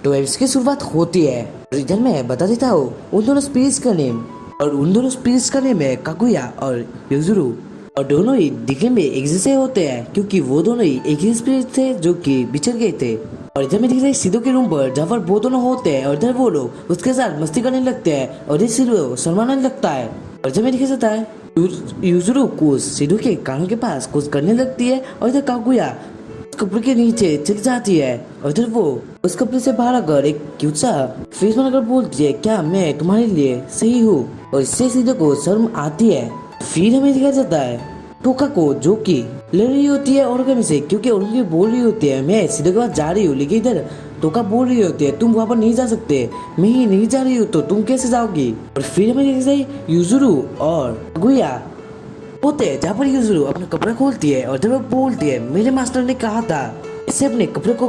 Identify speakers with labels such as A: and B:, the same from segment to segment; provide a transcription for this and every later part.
A: तो इसकी शुरुआत होती है। इधर मैं बता देता हूँ उन दोनों स्पीच का नेम, और उन दोनों स्पीच का नेम है कागुया और युजुरू। और दोनों ही दिखने में एक जैसे होते हैं क्योंकि वो दोनों ही एक ही स्पिरिट थे जो कि बिछड़ गए थे। और इधर में दिख रहा है सिदो के रूम पर जहाँ पर वो दोनों होते हैं, और इधर वो लोग उसके साथ मस्ती करने लगते हैं और इधर सिदो शर्माने लगता है। और इधर में दिखा जाता है युजुरू कुछ सिदो के कानों के पास कुछ करने लगती है, और इधर कागुया कपड़े के नीचे छिप जाती है। और इधर वो उस कपड़े से बाहर आकर एक क्यूट सा फेस बनाकर बोलती है, क्या मैं तुम्हारे लिए सही हूँ? और इससे सीधे को शर्म आती है। फिर हमें दिखाया जाता है टोका को जो कि लड़ रही होती है ओरगामी से, क्योंकि ओरगामी बोल रही होती है मैं सीधे के पास जा रही हूँ, लेकिन इधर टोका बोल रही होती है तुम वहाँ पर नहीं जा सकते, मैं ही नहीं जा रही हूँ तो तुम कैसे जाओगी? और फिर हमें युजुरू और कागुया होते हैं जहाँ पर युजुरू अपने कपड़े खोलती है और जब वो बोलती है मेरे मास्टर ने कहा था इससे अपने कपड़े को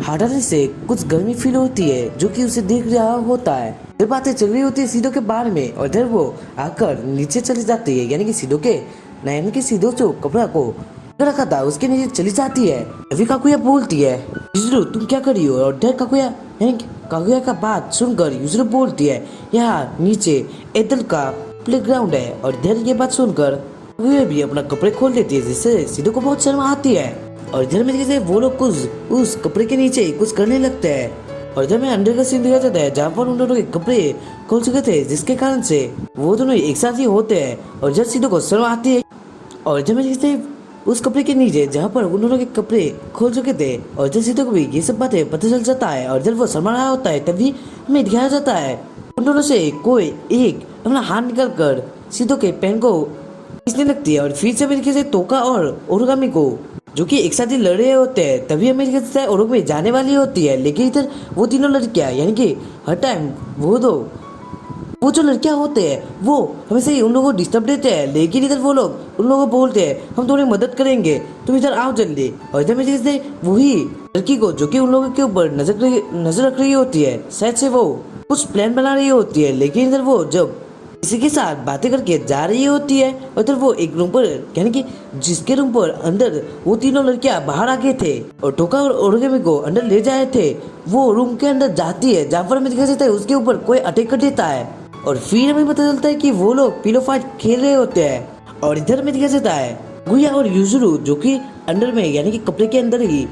A: हटाने से कुछ गर्मी फील होती है, जो कि उसे देख रहा होता है। ये बातें चल रही होती है सीधो के बारे में, और इधर वो आकर नीचे चली जाती है, यानी कि सीधो के नयन के सीधो जो कपड़ा को रखा था उसके नीचे चली जाती है। अभी कागुया बोलती है युजुरू तुम क्या कर रही हो? और इधर कागुया कागुया का बात सुनकर युजुरू बोलती है यहाँ नीचे एदल का प्लेग्राउंड है। और इधर ये बात सुनकर कागुया भी अपना कपड़े खोल लेती है, जिससे सीधो को बहुत शर्म आती है। और इधर में जैसे वो लोग कुछ उस कपड़े के नीचे कुछ करने लगते हैं। और इधर में अंदर का सीन दिखाया जाता है जहाँ पर उन दोनों के कपड़े खोल चुके थे, जिसके कारण से वो दोनों एक साथ ही होते हैं। और जब सीधो को शर्म आती है, और इधर में जैसे उस कपड़े के नीचे जहाँ पर उन दोनों के कपड़े खोल चुके थे, और जब सीधो को भी ये सब बातें पता चल जाता है, और जब वो शर्मा रहा होता है तभी हमें दिखाया जाता है उन दोनों से कोई एक अपना हाथ निकाल कर सीधो के पेन को खींचने लगती है। और फिर से मेरे से टोका और ओरगामी को जो कि एक साथ ही लड़ रहे होते हैं, तभी हमें दिखाता है ओरगामी जाने वाली होती है, लेकिन इधर वो तीनों लड़कियां यानी कि हर टाइम वो जो लड़कियां होते हैं वो हमेशा ही उन लोगों को डिस्टर्ब देते हैं, लेकिन इधर वो लोग उन लोगों को बोलते हैं हम तुम्हारी मदद करेंगे, तुम इधर आओ जल्दी। और इधर में देखते वही लड़की को जो कि उन लोगों के ऊपर नजर रख रही होती है, शायद से वो कुछ प्लान बना रही होती है, लेकिन इधर वो जब किसी के साथ बातें करके जा रही होती है, और इधर वो एक रूम पर यानी कि जिसके रूम पर अंदर वो तीनों लड़कियां बाहर आ गए थे और टोका और ओरगामी को अंदर ले जाए थे, वो रूम के अंदर जाती है जहाँ पर हमें दिखा जाता है उसके ऊपर कोई अटैक कर देता है। और फिर हमें पता चलता है कि वो लोग पिलो फाइट खेल रहे होते हैं। और इधर में दिखा जाता है गुया और युजुरू जो कि अंदर में यानी कि कपड़े के अंदर ही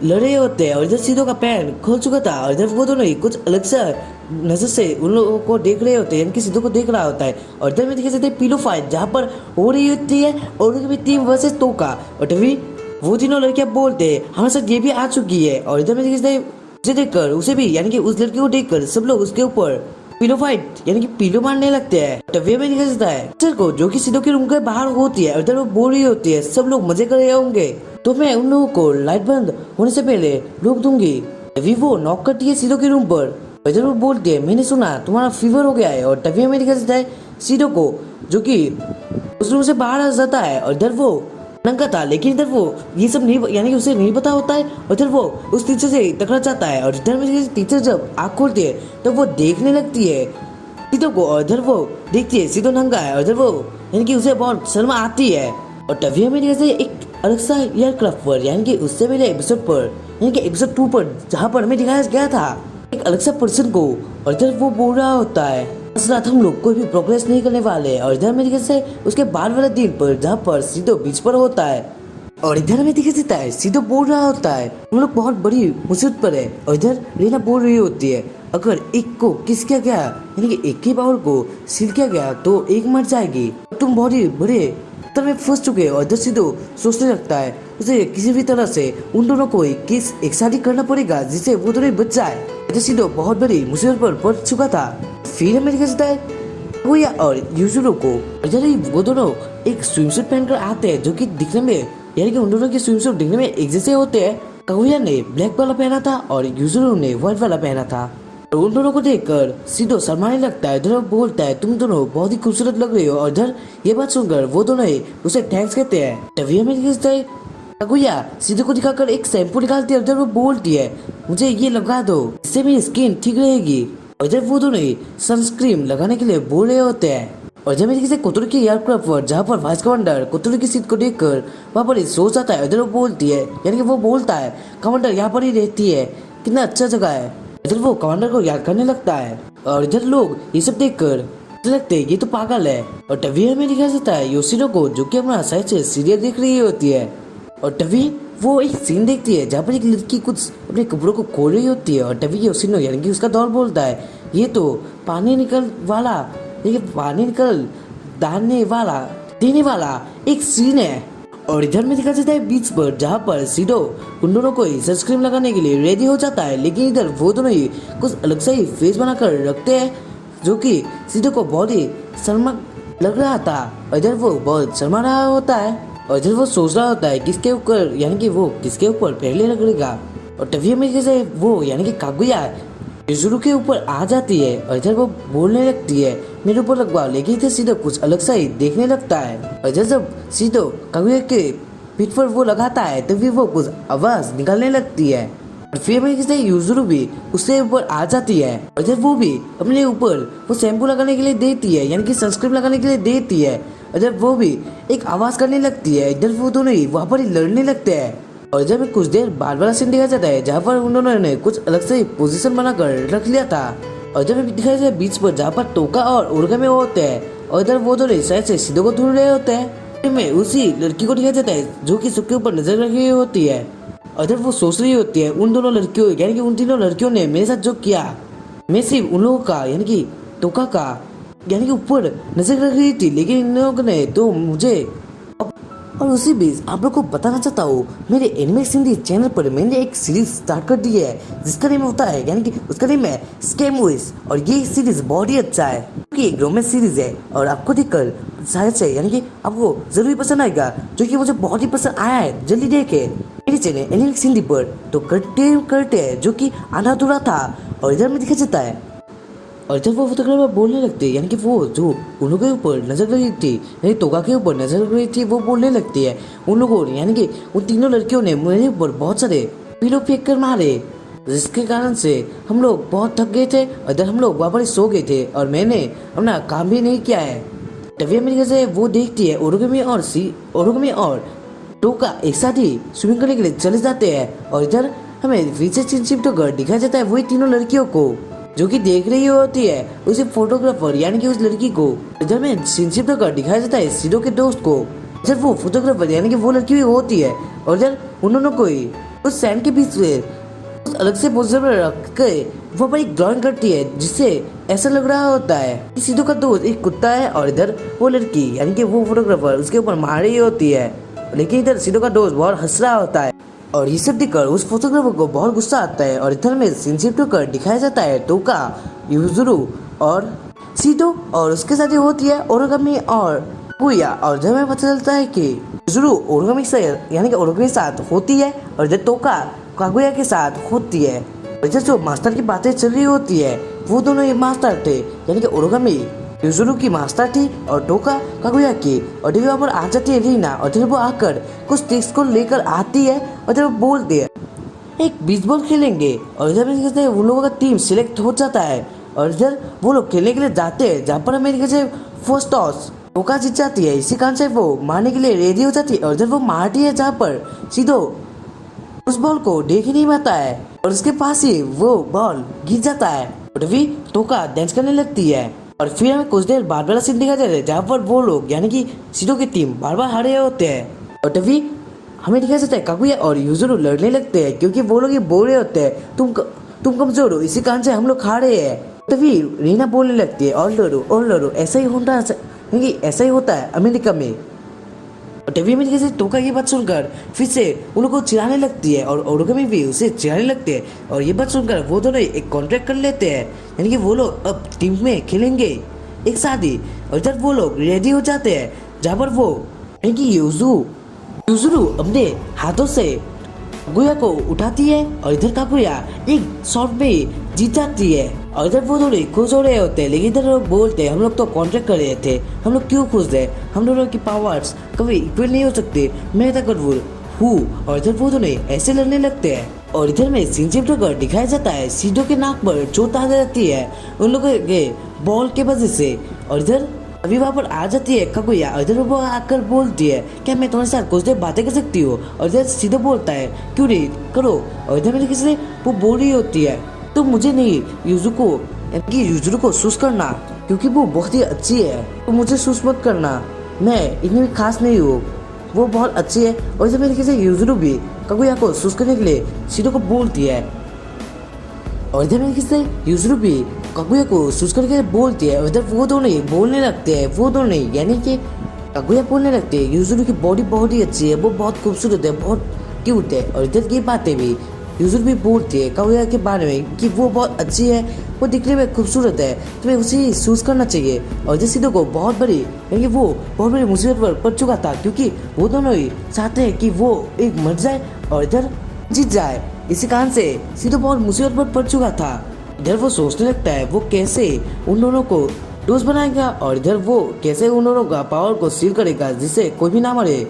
A: लड़े होते हैं, और इधर सीधो का पैंट खोल चुका था, और इधर वो दोनों ही कुछ अलग सा नजर से उन लोगों को देख रहे होते हैं, यानी कि सीधो को देख रहा होता है। और इधर में दिखा जाता है पिलो फाइट जहाँ पर हो रही होती है और उनकी टीम वर्सेस टोका, और तभी वो तीनों लड़कियां बोलते हैं हमारे साथ ये भी आ चुकी है। और इधर में दिखा जाता है उसे देखकर उसे भी यानी कि उस लड़की को देखकर सब लोग उसके ऊपर पिलो फाइट यानी कि पिलो मारने लगते हैं। तभी में दिखा जाता है टीचर को जो कि सीधो के रूम के बाहर होती है, उधर वो बोल रही होती है सब लोग मजे कर रहे होंगे तो मैं उन लोगों को लाइट बंद होने से पहले रोक दूंगी। तभी वो नॉक करती है सीधो के रूम पर, इधर वो बोलती है मैंने सुना तुम्हारा फीवर हो गया है। और तभी हमें दिखा जाता है सीधो को जो कि उस रूम से बाहर आ जाता है, और इधर वो नंगा था, लेकिन इधर वो ये सब नहीं यानी कि उसे नहीं पता होता है, और इधर वो उस टीचर से टकरा जाता है। और इधर में टीचर जब आँख खोलती है तो वो देखने लगती है सीधो को, और इधर वो देखती है सीधो नंगा है, और इधर वो यानी कि उसे बहुत शर्म आती है। और तभी हमें जैसे एक अलग सा एयरक्राफ्ट पर यानी कि उससे पहले एपिसोड पर यानी कि एपिसोड 2 पर जहाँ पर हमें दिखाया गया था एक अलग सा पर्सन को, और इधर वो बोल रहा होता है इस रात हम लोग कोई भी प्रोग्रेस नहीं करने वाले। और इधर में दिखाते हैं उसके बाद वाले दिन पर जहाँ पर सीधो बीच पर होता है, और इधर में दिखा देता है सीधो बोल रहा होता है हम लोग बहुत बड़ी मुसीबत पर है। और इधर रीना बोल रही होती है अगर एक को किस किया गया यानी कि एक के पावर को सील किया गया तो एक मर जाएगी, तुम बहुत ही बड़े तर में फंस चुके हो। और इधर सीधो सोचने लगता है उसे किसी भी तरह से उन दोनों को एक शादी करना पड़ेगा जिससे वो दोनों बच जाए। इधर सीधो बहुत बड़ी मुसीबत पर पड़ चुका था। फिर हमें दिखा जाता है गुया और युजुरू को, इधर ही वो दोनों एक स्विमसूट पहनकर आते हैं जो कि दिखने में यानी कि उन दोनों के स्विमसूट दिखने में एक जैसे होते हैं। कागुया ने ब्लैक वाला पहना था और युजुरू ने व्हाइट वाला पहना था। और उन दोनों को देखकर सीधो शर्माने लगता है, इधर बोलता है तुम दोनों बहुत ही खूबसूरत लग रही हो। और इधर ये बात सुनकर वो दोनों ही उसे थैंक्स कहते हैं। तभी हमें दिखता है कागुया सीधो को दिखाकर एक शैम्पू निकालती है, उधर वो बोलती है मुझे ये लगा दो इससे मेरी स्किन ठीक रहेगी। और इधर वो दोनों ही सनस्क्रीन लगाने के लिए बोल रहे होते हैं। और जब मेरे किसी कोतुरी की एयरक्राफ्ट पर जहाँ पर वाइस कमांडर कोतुरी की सीट को देखकर वहाँ पर सो जाता है, इधर वो बोलती है यानी कि वो बोलता है कमांडर यहाँ पर ही रहती है कितना अच्छा जगह है। इधर वो कमांडर को याद करने लगता है और इधर लोग ये सब देखकर लगते हैं ये तो पागल है। और तभी हमें दिखाया जाता है योशिनो को, जो कि अपना साइड से सीरियल देख रही होती है। और तभी वो एक सीन देखती है जहाँ पर एक लड़की कुछ अपने कपड़ों को खोल रही होती है। और तभी योशिनो यानी कि उसका दौर बोलता है ये तो पानी निकल वाला, ये पानी निकल दाने वाला देने वाला एक सीन है। और इधर में दिखा जाता है बीच पर, जहाँ पर सीडो उन दोनों को ही सनस्क्रीन लगाने के लिए रेडी हो जाता है। लेकिन इधर वो दोनों ही कुछ अलग से ही फेस बनाकर रखते हैं, जो कि सीडो को बहुत ही शर्मा लग रहा था। और इधर वो बहुत शर्मा रहा होता है और इधर वो सोच रहा होता है किसके ऊपर, यानी कि वो किसके ऊपर पहले लगेगा। और तभी हमें जैसे वो यानी कि कागुया युजुरू के ऊपर आ जाती है और इधर वो बोलने लगती है मेरे ऊपर लगवा। लेकिन इधर सीधो कुछ अलग सा ही देखने लगता है। और इधर जब सीधो कागुया के पीठ पर वो लगाता है तभी वो कुछ आवाज निकालने लगती है। और फिर हमें जैसे युजुरू भी उसके ऊपर आ जाती है और इधर वो भी अपने ऊपर वो शैम्पू लगाने के लिए देती है, यानी कि सनस्क्रीन लगाने के लिए देती है। इधर वो भी एक आवाज करने लगती है। इधर वो दोनों ही वहाँ पर ही लड़ने लगते हैं। और जब कुछ देर बाद वाला सीन दिखाया जाता है जहाँ पर उन दोनों ने कुछ अलग से पोजीशन बनाकर रख लिया था। और जब दिखाया जाता है बीच पर जहाँ पर तोका और ओरगामी होते हैं और इधर वो दोनों साइड से सीधो को ढूंढ रहे होते हैं। में उसी लड़की को दिखाया जाता है जो कि सबके ऊपर नजर रखी होती है। और इधर वो सोच रही होती है उन दोनों लड़कियों यानी कि उन तीनों लड़कियों ने मेरे साथ जो किया, मैं सिर्फ उन लोगों का यानी कि तोका का यानी कि ऊपर नजर रख रही थी, लेकिन इन लोगों ने तो मुझे। और उसी बीच आप लोग को बताना चाहता हूँ मेरे एनिमेक्स हिंदी चैनल पर मैंने एक सीरीज स्टार्ट कर दी है जिसका नेम होता है यानी कि उसका नेम है स्कैम विश। और ये सीरीज बहुत ही अच्छा है क्योंकि एक रोमांस सीरीज है और आपको देखकर शायद से यानी कि आपको जरूर पसंद आएगा, जो कि मुझे बहुत ही पसंद आया है। जल्दी देखे मेरे चैनल एनिमेक्स हिंदी पर तो करते हैं जो कि आधा अधूरा था। और इधर में दिखा जाता है और जब वो फोटोग्राफर बोलने लगते हैं यानी कि वो जो उन लोगों के ऊपर नजर रही थी यानी तोका के ऊपर नजर रही थी वो बोलने लगती है उन लोगों ने यानी कि उन तीनों लड़कियों ने मेरे ऊपर बहुत सारे पिलो फेंक कर मारे, जिसके कारण से हम लोग बहुत थक गए थे। इधर हम लोग वापस सो गए थे और मैंने अपना काम भी नहीं किया है। तभी मेरी से वो देखती है ओरोगमी और टोका एक साथ ही स्विमिंग करने के लिए चले जाते हैं। और इधर हमें पीछे चिनचिप तो घर दिखाया जाता है वही तीनों लड़कियों को जो कि देख रही होती है उसे फोटोग्राफर यानी कि उस लड़की को। इधर में चिनचिप तो घर दिखाया जाता है सीडो के दोस्त को। इधर वो फोटोग्राफर यानी कि वो लड़की भी होती है और इधर उन्होंने कोई उस सैंड के बीच में अलग से पोजीशन में रख के वो पर एक ड्राइंग करती है जिससे ऐसा लग रहा होता है कि सीडो का दोस्त एक कुत्ता है। और इधर वो लड़की यानी कि वो फोटोग्राफर उसके ऊपर मार रही होती है, लेकिन इधर सीडो का दोस्त बहुत हंस रहा होता है। और ये सब देखकर उस फोटोग्राफर को बहुत गुस्सा आता है। और इधर में सिंचिप कर दिखाया जाता है टोका युजुरू और सीडो और उसके साथ ही होती है ओरोगामी और पुया। और जब हमें पता चलता है कि युजुरू ओरोगामी से यानी कि ओरोगामी के साथ होती है और इधर टोका कागुया के साथ होती है। और इधर जो मास्टर की बातें चल रही होती है वो दोनों ही मास्टर थे यानी कि ओरोगामी युजुरू की मास्टर थी और टोका कागुया की। और जब वहाँ पर आ जाती है रीना और जब वो आकर कुछ टेक्स्ट को लेकर आती है और जब बोलती है एक बीच बॉल खेलेंगे। और इधर में कहते हैं उन लोगों का टीम सिलेक्ट हो जाता है और इधर वो लोग खेलने के लिए जाते हैं जहाँ पर अमेरिका से फर्स्ट टॉस टोका जीत जाती है। इसी कारण से वो मारने के लिए रेडी हो जाती है और इधर वो मारती है जहाँ पर सीधो उस बॉल को देख ही नहीं पाता है और उसके पास ही वो बॉल गिर जाता है। और तभी टोका डांस करने लगती है। और फिर हमें कुछ देर बाद वाला सीन दिखा जाता है जहाँ पर वो लोग यानी कि सीडो की टीम बार बार हारे होते हैं। और तभी हमें दिखा जाता है कागुया और युजुरू लड़ने लगते हैं क्योंकि वो लोग ये बोल रहे होते हैं तुम कमजोर हो, इसी कारण से हम लोग हारे हैं। तभी रीना बोलने लगती है और लड़ो ऐसा ही होता है अमेरिका में। और तभी में जैसे टोका ये बात सुनकर फिर से उन लोगों को चिढ़ाने लगती है और ओरोगामी भी उसे चिढ़ाने लगते हैं। और ये बात सुनकर वो दोनों एक कॉन्ट्रैक्ट कर लेते हैं यानी कि वो लोग अब टीम में खेलेंगे एक साथ ही। और इधर वो लोग रेडी हो जाते हैं जहाँ पर वो यानी कि युजुरू अपने हाथों से कागुया को उठाती है और इधर कागुया एक शॉट में जीत जाती है। और इधर वो थोड़े खुश हो रहे होते हैं, लेकिन इधर लोग बोलते हैं हम लोग तो कॉन्ट्रैक्ट कर रहे थे, हम लोग क्यों खुश थे, हम दोनों की पावर्स कभी इक्वल नहीं हो सकते, मैं ताकतवर हूँ। और इधर वो दोनों ऐसे लड़ने लगते हैं। और इधर में सिंचिप दिखाया जाता है सीडो के नाक पर चोट आ जाती है उन लोगों के बॉल के वजह से। और इधर अभी वहाँ पर आ जाती है कागुया और इधर वो आकर बोलती है क्या मैं तुम्हारे साथ कुछ देर बातें कर सकती हूँ, और इधर सीधे बोलता है क्यों नहीं करो, और इधर मेरे किसी वो बोल रही होती है तो मुझे नहीं युजुरू को सूस करना क्योंकि वो बहुत ही अच्छी है, तो मुझे सूस मत करना, मैं इतनी भी खास नहीं हूँ, वो बहुत अच्छी है। और इधर मेरे किसी युजुरू भी कागुया को सूस करने के लिए सीधो को बोलती है, और इधर मेरे किसी युजुरू भी कागुया को सूस करके बोलती है, और इधर वो दोनों ही बोलने लगते हैं, वो दोनों ही यानी कि कागुया बोलने लगते हैं युजुरू की बॉडी बहुत ही अच्छी है, वो बहुत खूबसूरत है, बहुत क्यूट है, और इधर की बातें भी युजुरू भी बोलती है कागुया के बारे में कि वो बहुत अच्छी है, वो दिखने में खूबसूरत है, तुम्हें उसे सूस करना चाहिए। और इधर सीधो को बहुत बड़ी यानी कि वो बहुत बड़ी मुसीबत पर पड़ चुका था क्योंकि वो दोनों ही चाहते हैं कि वो एक मर जाए और इधर जीत जाए, इसी कारण से सीधो बहुत मुसीबत पर पड़ चुका था। इधर वो सोचने लगता है वो कैसे उन दोनों को दोस्त बनाएगा, और इधर वो कैसे उन दोनों का पावर को सील करेगा जिससे कोई भी ना मरे।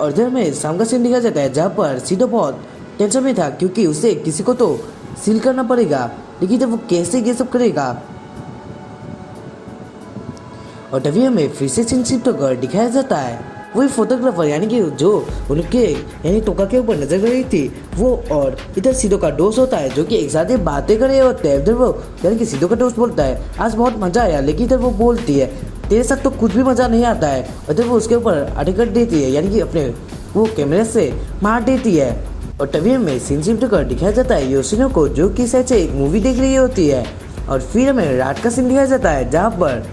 A: और इधर में शाम का सीन दिखाया जाता है जहाँ पर सीधो बहुत टेंशन में था क्योंकि उसे किसी को तो सील करना पड़ेगा, लेकिन जब वो कैसे ये सब करेगा। और तभी हमें फिर से सीन शिफ्ट होकर दिखाया जाता है वही फोटोग्राफर यानी कि जो उनके यानी टोका के ऊपर नजर कर रही थी वो, और इधर सीधो का दोस्त होता है जो कि एक साथ ही बातें कर रहे होते हैं। इधर वो यानी कि सीधो का दोस्त बोलता है आज बहुत मजा आया, लेकिन इधर वो बोलती है तेरे साथ तो कुछ भी मजा नहीं आता है, और इधर वो उसके ऊपर अटैक कर देती है यानी कि अपने वो कैमरे से मार देती है। और तभी हमें सीन शिफ्ट कर दिखाया जाता है योशिनो को जो कि शायद से एक मूवी देख रही होती है, और फिर हमें रात का सीन दिखाया जाता है जहाँ पर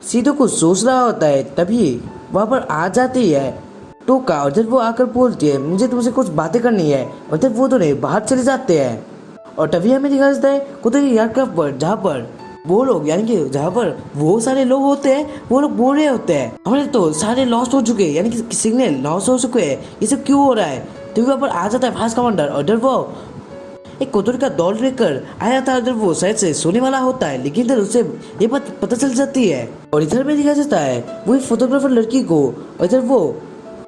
A: सीधो कुछ सोच रहा होता है, तभी वहाँ पर आ जाती है टोका, और जब वो आकर बोलती है मुझे तुमसे कुछ बातें करनी है, और जब वो दोनों बाहर चले जाते हैं। और तभी हमें दिखाया जाता है कुतरी एयरक्राफ्ट पर जहाँ पर वो लोग यानी कि जहाँ पर वो सारे लोग होते हैं वो लोग बोल रहे होते हैं हमारे तो सारे लॉस्ट हो चुके हैं यानी कि सिग्नल लॉस्ट हो चुके हैं, ये सब क्यों हो रहा है। तभी वहाँ पर आ जाता है फास्ट कमांडर, और इधर वो एक कोतरी का दौड़ लेकर आया था, इधर वो शायद से सोने वाला होता है, लेकिन इधर उसे ये बात पता चल जाती है। और इधर में दिखाया जाता है वही फोटोग्राफर लड़की को, और इधर वो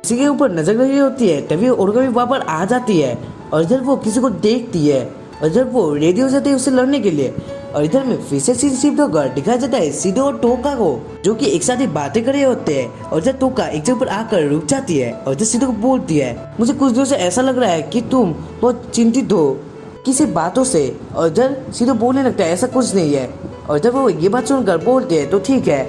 A: किसी के ऊपर नजर रही होती है, तभी ओरगा भी वहाँ पर आ जाती है, और इधर वो किसी को देखती है, और इधर वो रेडी हो जाती है उससे लड़ने के लिए। और इधर में फिर से सीन शिफ्ट होकर दिखाया जाता है सीधो और टोका को जो कि एक साथ ही बातें कर रहे होते हैं, और इधर टोका एक जगह पर आकर रुक जाती है, और इधर सीधो को बोलती है मुझे कुछ दिनों से ऐसा लग रहा है कि तुम बहुत चिंतित हो किसी बातों से, और इधर सीधो बोलने लगता है ऐसा कुछ नहीं है। और इधर वो ये बात सुनकर बोलते हैं तो ठीक है,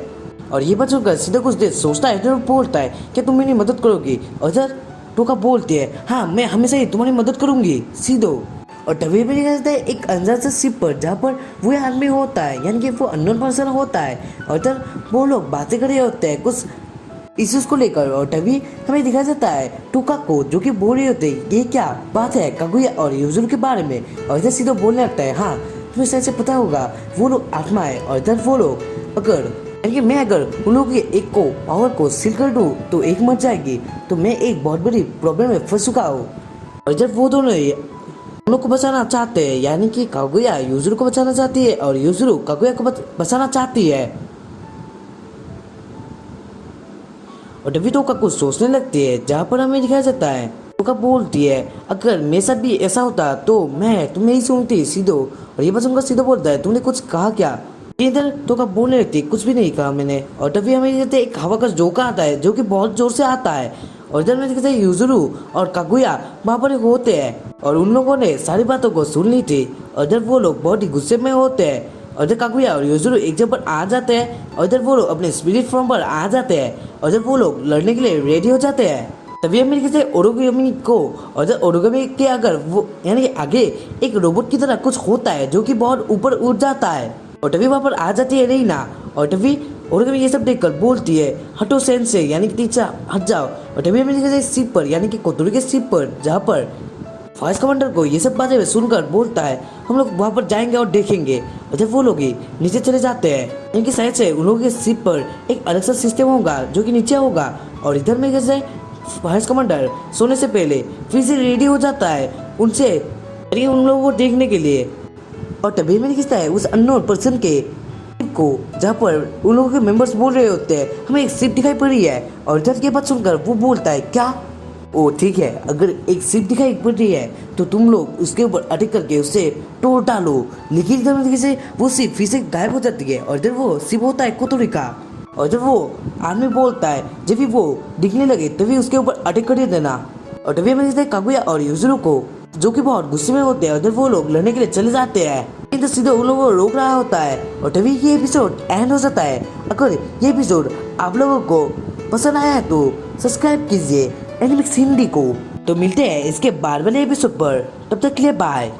A: और ये बात सुनकर सीधो कुछ देर सोचता है, इधर बोलता है क्या तुम मेरी मदद करोगी, और इधर टोका बोलती है हाँ मैं हमेशा ही तुम्हारी मदद करूंगी सीधो। और तभी भी निकलता है एक अनजान से शिप पर जहाँ पर वो आदमी होता है यानी कि वो अननोन पर्सन होता है, और इधर वो लोग बातें कर रहे होते हैं कुछ इश्यूज को लेकर। और तभी हमें दिखाया जाता है टोका को जो कि बोल रहे होते हैं ये क्या बात है कागुया और युजुरू के बारे में, और इधर सीधो बोलने लगता है हाँ तुम्हें शायद से पता होगा वो लोग आत्मा है, और इधर वो लोग अगर यानी कि मैं अगर उन लोगों के एक को पावर को सील कर दूँ तो एक मर जाएगी, तो मैं एक बहुत बड़ी प्रॉब्लम में फंस चुका हूँ। और जब वो दोनों उन लोग को बचाना चाहते हैं यानी कि कागुया युजुरू को बचाना चाहती है और युजुरू कागुया को बचाना चाहती है। और तभी टोका कुछ सोचने लगती है जहाँ पर हमें दिखाया जाता है टोका बोलती है अगर मेरे साथ भी ऐसा होता तो मैं तुम्हें ही सुनती सीधो। और ये बात सुनकर सीधो बोलता है तुमने कुछ कहा क्या। इधर टोका बोलने लगती कुछ भी नहीं कहा मैंने। और तभी हमें कहते एक हवा का झोंका आता है जो कि बहुत जोर से आता है, और इधर में कहते हैं युजुरू और कागुया वहाँ पर होते हैं और उन लोगों ने सारी बातों को सुन ली थी। और इधर वो लोग बहुत ही गुस्से में होते हैं और इधर कागुया और युजुरू एक जगह पर आ जाते हैं और इधर वो लोग अपने स्पिरिट फॉर्म पर आ जाते हैं और इधर वो लोग लड़ने के लिए रेडी हो जाते हैं। तभी हम कहते हैं ओरोगामी को, और इधर ओरोगामी के अगर वो यानी आगे एक रोबोट की तरह कुछ होता है जो कि बहुत ऊपर उठ जाता है। और तभी वहाँ पर आ जाती है रीना और तभी ओरोगामी ये सब देखकर बोलती है हटो सेंसे यानी कि टीचर हट जाओ। और तभी हमें दिखाते हैं शिप पर यानी कि कोतुरी के शिप पर जहाँ पर वाइस कमांडर को ये सब बातें सुनकर बोलता है हम लोग वहाँ पर जाएंगे और देखेंगे। और जब वो लोग ही नीचे चले जाते हैं यानी कि शायद से उन लोगों के शिप पर एक अलग सा सिस्टम होगा जो कि नीचे होगा। और इधर में कैसे वाइस कमांडर सोने से पहले फिर से रेडी हो जाता है उनसे उन लोगों को देखने के लिए। और तभी मैंने खींचता है उस अननोन पर्सन के को जहाँ पर उन लोगों के मेंबर्स बोल रहे होते हैं हमें एक शिप दिखाई पड़ रही है। और इधर की बात सुनकर वो बोलता है क्या ओ ठीक है, अगर एक शिप दिखाई पड़ रही है तो तुम लोग उसके ऊपर अटैक करके उससे तोड़ डालो। लेकिन इधर तरीके से वो शिप फिर से गायब हो जाती है और इधर वो शिप होता है कोतोरी का। और जब वो आदमी बोलता है जब भी वो दिखने लगे तभी उसके ऊपर अटैक कर देना। और तभी हमें देखते हैं कागुया और युजुरो को जो कि बहुत गुस्से में होते हैं। उधर वो लोग लड़ने के लिए चले जाते हैं, तो सीधे उन लोगों को रोक रहा होता है और तभी ये एपिसोड एंड हो जाता है। अगर ये एपिसोड आप लोगों को पसंद आया है तो सब्सक्राइब कीजिए एनिमिक्स हिंदी को। तो मिलते हैं इसके बाद वाले एपिसोड पर, तब तक के लिए बाय।